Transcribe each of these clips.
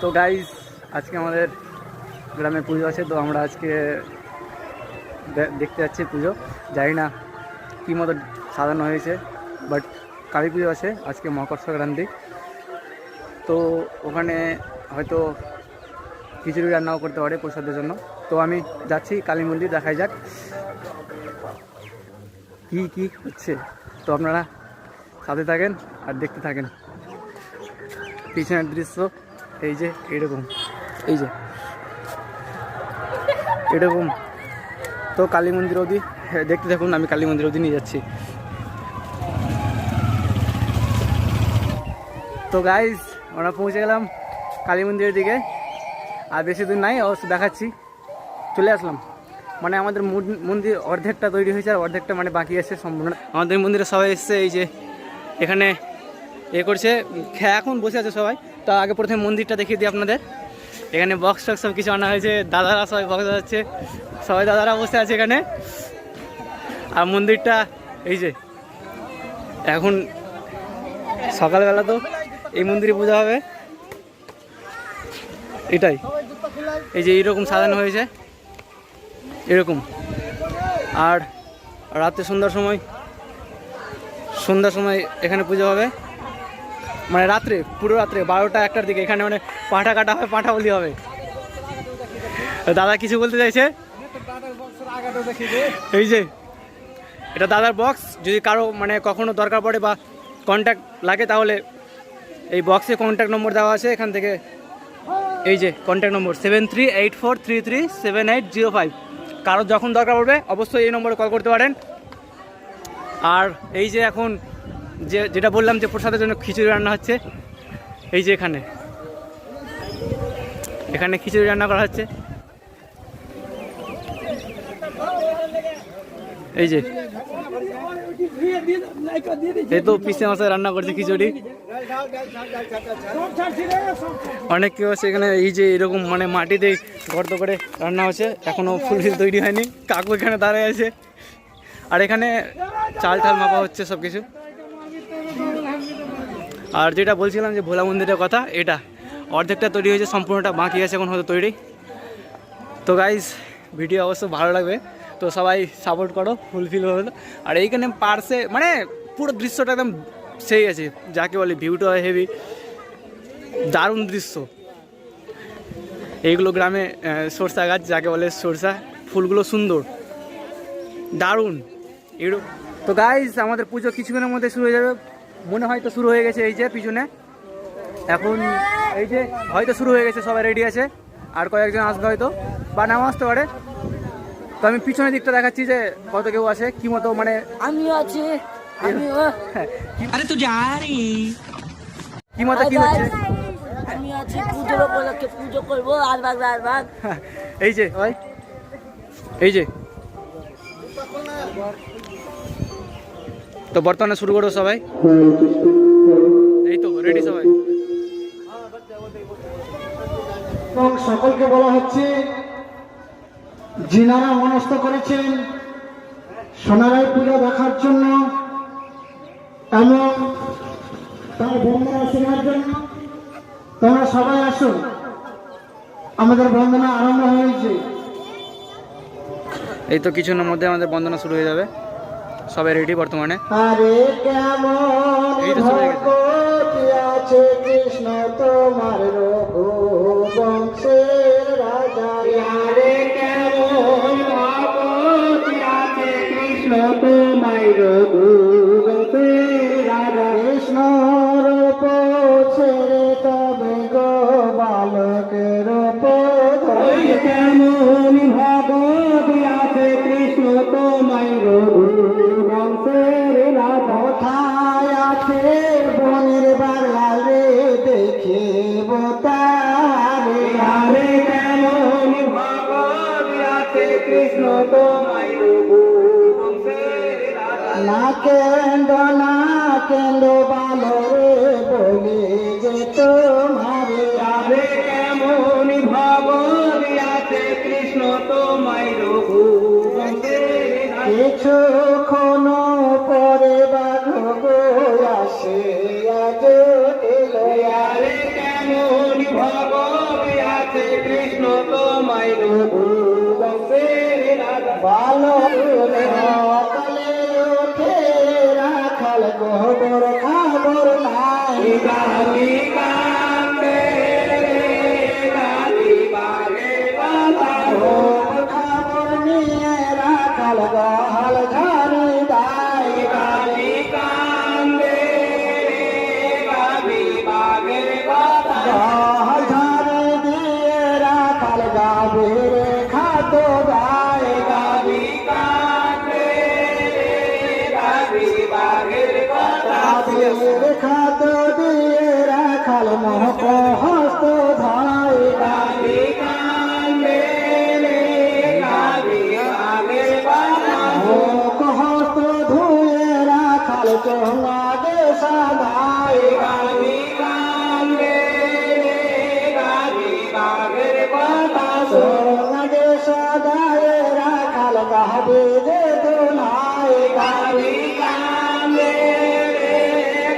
তো গাইস আজকে আমাদের গ্রামে পুজো আছে, তো আমরা আজকে দেখতে যাচ্ছি পুজো। জানি না কী মতো সাজানো হয়েছে, বাট কালী পুজো আছে আজকে, মকর সংক্রান্তি। তো ওখানে হয়তো খিচুড়ি রান্নাও করতে পারে প্রসাদের জন্য। তো আমি যাচ্ছি কালী মন্দির, দেখাই যাক কী কী হচ্ছে। তো আপনারা সাথে থাকেন আর দেখতে থাকেন। পিছনের দৃশ্য এই যে এরকম, এই যে এরকম। তো কালী মন্দির অবধি দেখতে থাকুন, আমি কালী মন্দির অবধি নিয়ে যাচ্ছি। তো গাইজ আমরা পৌঁছে গেলাম কালী মন্দিরের দিকে, আর বেশি দূর নাই, অবশ্য দেখাচ্ছি। চলে আসলাম, মানে আমাদের মন্দির অর্ধেকটা তৈরি হয়েছে আর অর্ধেকটা মানে বাকি আছে সম্পূর্ণ। আমাদের মন্দিরে সবাই এসছে, এই যে এখানে করছে, এখন বসে আছে সবাই। তো আগে প্রথমে মন্দিরটা দেখিয়ে দিই আপনাদের। এখানে বক্স টক্স সব কিছু আনা হয়েছে, দাদারা সবাই বক্স বাজাচ্ছে, সবাই দাদারা বসে আছে এখানে। আর মন্দিরটা এই যে এখন সকালবেলা, তো এই মন্দিরে পূজা হবে, এটাই। এই যে এইরকম সাজানো হয়েছে এরকম। আর রাতে সন্ধ্যার সময় এখানে পুজো হবে, মানে রাত্রে, পুরো রাত্রে 12টা 1টার দিকে এখানে মানে পাঁঠা কাটা হবে, পাঁঠা বলি হবে। দাদা কিছু বলতে চাইছে, এই যে এটা দাদার বক্স। যদি কারো মানে কখনো দরকার পড়ে বা কন্ট্যাক্ট লাগে, তাহলে এই বক্সে কন্ট্যাক্ট নম্বর দেওয়া আছে, এখান থেকে এই যে কন্ট্যাক্ট নম্বর 7384337805। কারো যখন দরকার পড়বে অবশ্যই এই নম্বরে কল করতে পারেন। আর এই যে এখন যেটা বললাম যে প্রসাদের জন্য খিচুড়ি রান্না হচ্ছে, এই যে এখানে খিচুড়ি রান্না করা হচ্ছে। এই যে এই তো পিসে মাসে রান্না করছে খিচুড়ি। অনেক কেউ আছে এখানে, এই যে এরকম মানে মাটিতে গর্ত করে রান্না হচ্ছে, এখনো ফুলফিল তৈরি হয়নি। কাকু এখানে দাঁড়িয়ে আছে, আর এখানে চাল টাল মাপা হচ্ছে সব কিছু। আর যেটা বলছিলাম যে ভোলা মন্দিরের কথা, এটা অর্ধেকটা তৈরি হয়েছে, সম্পূর্ণটা বাকি আছে এখন হয়তো তৈরি। তো গাইজ ভিডিও অবশ্য ভালো লাগবে, তো সবাই সাপোর্ট করো, ফুলফিল হলো। আর এইখানে পার্সে মানে পুরো দৃশ্যটা একদম সেই আছে, যাকে বলে ভিউটা হেভি, দারুণ দৃশ্য। এইগুলো গ্রামে সরষা গাছ, যাকে বলে সরষা, ফুলগুলো সুন্দর, দারুণ এগুলো। তো গাইজ আমাদের পুজো কিছুক্ষণের মধ্যে শুরু হয়ে যাবে, মনে হয় তো শুরু হয়ে গেছে। এই যে পিছনে এখন এই যে হয়তো শুরু হয়ে গেছে, সবাই রেডি আছে, আর কয়েকজন আসবে হয়তো, বা নাও আসতে পারে। তো আমি পিছনের দিকটা দেখাচ্ছি যে কত কেউ আছে, কি মতো মানে আমিও আছি, আরে তুই যা রে, কি মতো কি হচ্ছে। আমি আছি পুজোর উপলক্ষে, পুজো করবো আর ভাগ। এই যে ভাই, এই যে তো বর্তমানে শুরু করো সবাই, এই তো রেডি সবাই। এবং সকলকে বলা হচ্ছে, যিনারা মনস্থ করেছেন সোনারায় পূজা দেখার জন্য এবং তার বন্দনা শোনার জন্য, তোমরা সবাই আসো, আমাদের বন্দনা আরম্ভ হয়েছে। এই তো কিছুক্ষণের মধ্যে আমাদের বন্দনা শুরু হয়ে যাবে, সবাই রেডি বর্তমানে। আরে কেমন ভক্তি আছে কৃষ্ণ তোমার রঘুবংশের রাজা, আরে কেমন ভক্তি আছে কৃষ্ণ তোমার রঘুবংশের রাজা, কৃষ্ণ রূপ ছেড়ে তবে গো বালকের কেমন ভক্তি আছে কৃষ্ণ তোমার রঘুবংশের রাজা, কোথায় আছে বনের বাংলা রে দেখে তারে, আরে কেমন ভক্তি আছে কৃষ্ণ তোমার রঘুবংশের রাজা, না কেন্দ বালরে বলে যে তোমারে, আরে কেমন ভক্তি আছে কৃষ্ণ তোমার রঘুবংশের রাজা, কিছুক্ষণ পরে বাঘ গো আসে আজ এলো, আরে কেমন ভব বিরাতে কৃষ্ণ তোমায় রঘু বংশের রাজা ভালো সকালে উঠে রাখাল গোবর খাবর নাই গালি কান্দে গালি বাগে বাবা খাবর নিয়ে রাখাল গহাল ঝাড়ি দাই গালি কান্দে গালি বাগে বাবা গহাল ঝাড়ি দিয়ে রাখাল গাবে খাদ্য দায় গালি কান্দে গালি বাগে বাবা খাদ্য দিয়ে রাখাল মহক হস্ত ধায় গালি কান্দে গালি বাগে বাবা মহক হস্ত ধুয়ে রাখাল চোঙা দে সাদায় গালি কান্দে গালি বাগে বাবা চোঙা দে সাদায় রাখাল গাবে দে দোলায় গালি কান্দে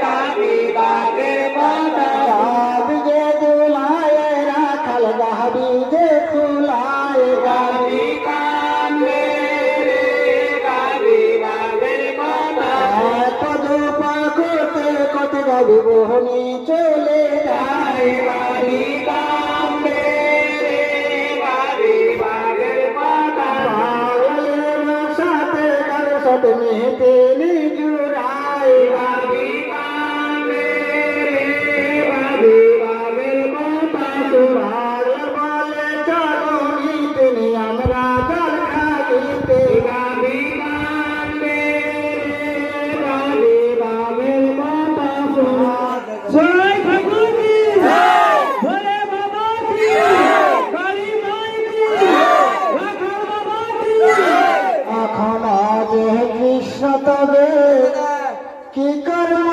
গালি বাগে বাবা গাবে দোলায় রাখাল গাবে দে দোলায় গালি কান্দে গালি বাগে বাবা কত পাখতে কত গাবি বহনি চলে যায় গালি কান্দে গালি বাগে বাবা সাথে কার সাথে মেতে নিজুরাই গালি কান্দে গালি বাগে বাবা সুরার বলে চলো নিতে আমরা জল খাইতে গালি কান্দে গালি বাগে বাবা সুরার জয় ঠাকুর কি ভোলে বাবা কি কালী মাই কি রাখাল বাবা কি এখন আজ কৃষ্ণ তবে কি কর্ম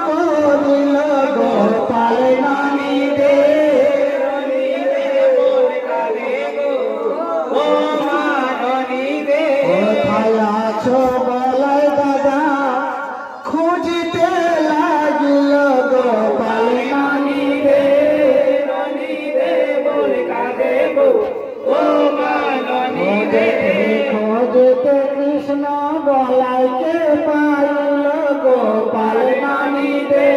করিল গোপাল নামি দে কোথায় আছো বলাই দাদা খুঁজিতে লাগিল গোপাল নামি দে খোঁজতে কৃষ্ণ বলাইকে পাইল গোপাল নামি দে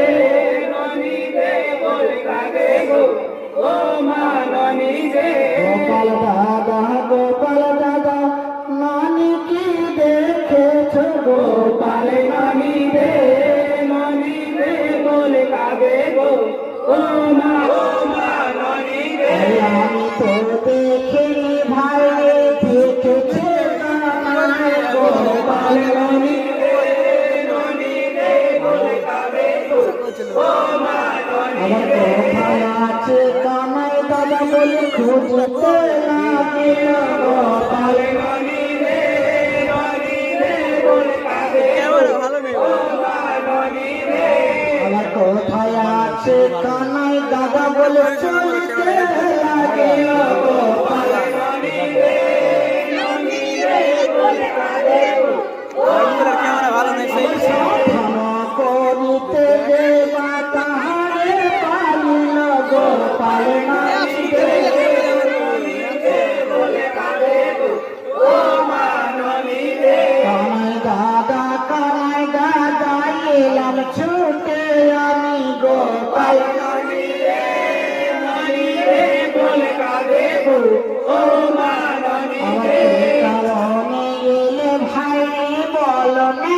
গোপাল দাদা নানি কি দেখেছ গোপাল নামি দে বলে কাগে গো ও মা নানি দে আমি তো দেখিনি ভাই দেখেছে কানাই গোপাল নামি দে বলে কাগে গো ও মা আমার কোথায় আছে কানাই দাদা বলে খুঁজতে লাগিল গোপাল নামি দে বলে কাগে গো ও মা নামি দে আমার কোথায় আছে কানাই দাদা বলে চলতে লাগিল গোপাল নামি দে বলে কাগে গো ও করিতে যে বাতাহারে পালিল গোপাল নামি দে বলে কাগে গো ও মা নামি দে কানাই দাদা এলাম ছুটে আমি গোপাল নামি দে বলে কাগে গো ও মা নামি দে কারণে এলে ভাই বলো না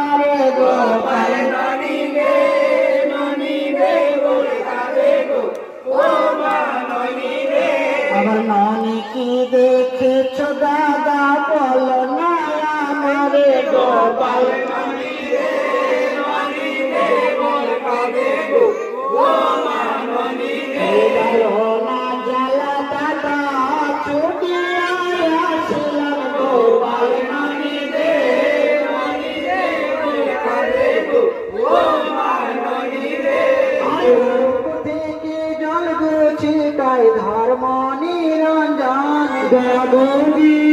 আমার গোপাল নামি দে বলে কাগে গো ও মা নামি দে আমার নানি কি দেখেছ দাদা বলো না আমার গোপাল নামি দে বলে কাগে গো ও মা নামি দে না জ্বালা দাদা ছুটিয়া আসিলাম গোপাল নামি দে বলে কাগে গো ও মা নামি দে জল গুছি গাই ধর্ম নিরঞ্জন গগী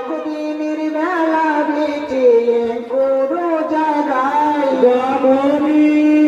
কুদিনের বেলা বিচিয়ে পুরো জাগায় গগী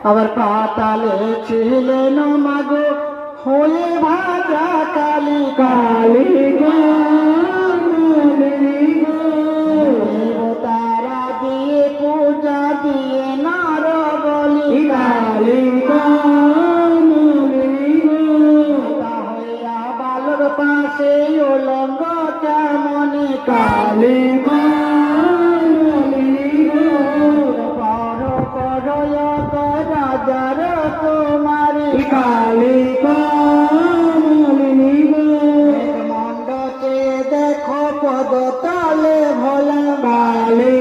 আবার পাতালে ছিলেন মাগো হয়ে ভাজা কালী কালী গো তারা দিয়ে পূজা দিয়ে নার বলি কালী গো হইয়া বালর পাশে ওলঙ্গ কেমনে কালী গো রাজার তোমারি কালী মণ্ডপে দেখো পদ তালে ভোলা কালী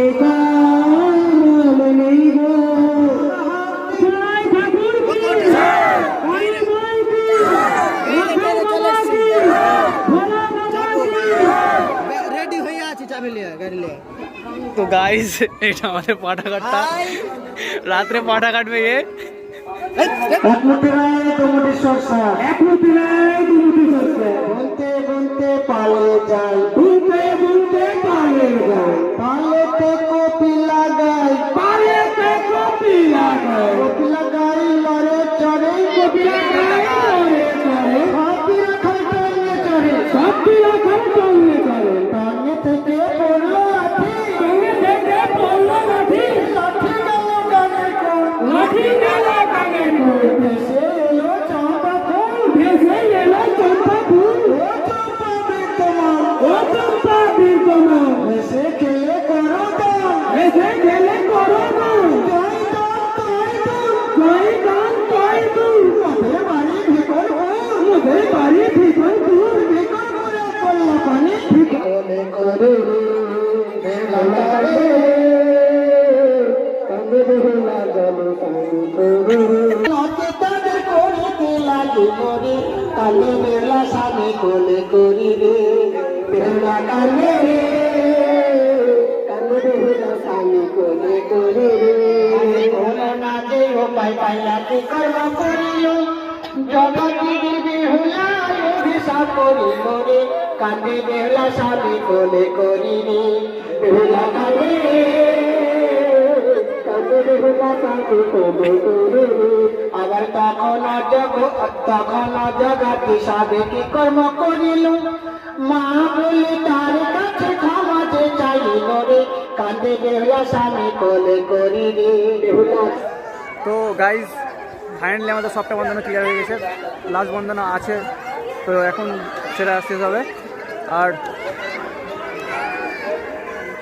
রেডি হয়ে আছি চাবি লিয়ে গাড়ি লিয়ে তো গাইস এটা আমাদের পাটা কাটটা রাত্রে পাটা কাটবে এ বলতে বলতে পালে যায় বলতে বলতে পালে যায় পালেতে কপি লাগাই পালেতে কপি লাগাই কপি লাগাই লড়ে চড়ে কপি লাগাই লড়ে চড়ে কপি রাখাল চলে চড়ে কপি রাখাল চলে চড়ে টানে থেকে পড়লো লাঠি টানে থেকে পড়লো লাঠি লাঠি গেল কানে কোন লাঠি গেল কানে কোন ভেসে এলো চম্পা ফুল ভেসে এলো চম্পা ফুল ও চম্পা বীর তোমার ও চম্পা বীর তোমার ভেসে খেলে করো দান ভেসে খেলে করো দান জয় দান জয় দান জয় দান মোদের বাড়ি ভিতর মোদের বাড়ি ভিতর দূর ভিতর করে পড়লা পানি ভিতরে করে কালে মেলা সামনে কোলে করি রে বেলা কালে কালে বেলা সামনে কোলে করি রে করোনা যে উপায় পাইয়া কি কর্ম করিও জগতি দিবি হুলা অভিশাপ করি মরে কান্দে বেলা সামনে কোলে করি রে বেলা কালে আবার তখন জগতি সাবে কি কর্ম করিল মা বলে তার কাছে ক্ষমা যে চাইল রে কাঁদে বেহুলা স্বামী কোলে করি রে তো গাইজ ফাইনালি আমাদের সবটা বন্ধনা ক্লিয়ার হয়ে গেছে লাস্ট বন্ধনা আছে তো এখন সেটা শেষ হবে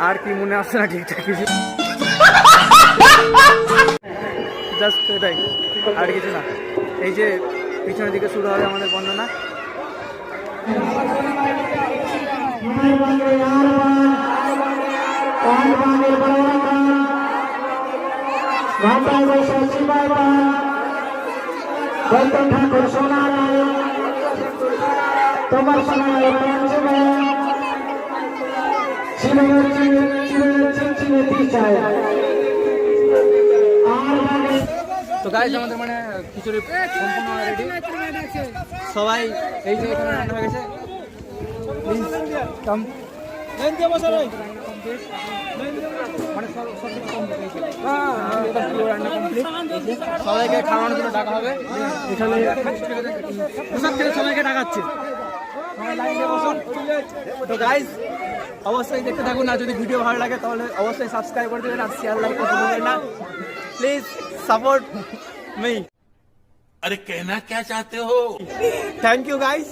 আর কি মনে আসছে না ঠিকঠাক কিছু জাস্ট এটাই আর কিছু না এই যে পিছনের দিকে শুরু হবে আমাদের বন্ধনা ঠাকুর সোনারায় তোমার সোনারায় তো গাইজ আমাদের মানে খিচুড়ি সম্পূর্ণ রেডি সবাই এই যে এখানে রান্না হয়ে গেছে প্লিজ কাম মানে সব কিছু রান্না কমপ্লিট সবাইকে খাওয়ানোর জন্য ডাকা হবে এখানে প্রসাদ থেকে সবাইকে ডাকাচ্ছে তো গাইজ অবশ্যই দেখতে থাকুন আর যদি ভিডিও ভালো লাগে তাহলে অবশ্যই সাবস্ক্রাইব করে দেবেন আর শেয়ার লাইক করতে ভুলবেন না प्लीज सपोर्ट मी अरे कहना क्या चाहते हो थैंक यू गाइस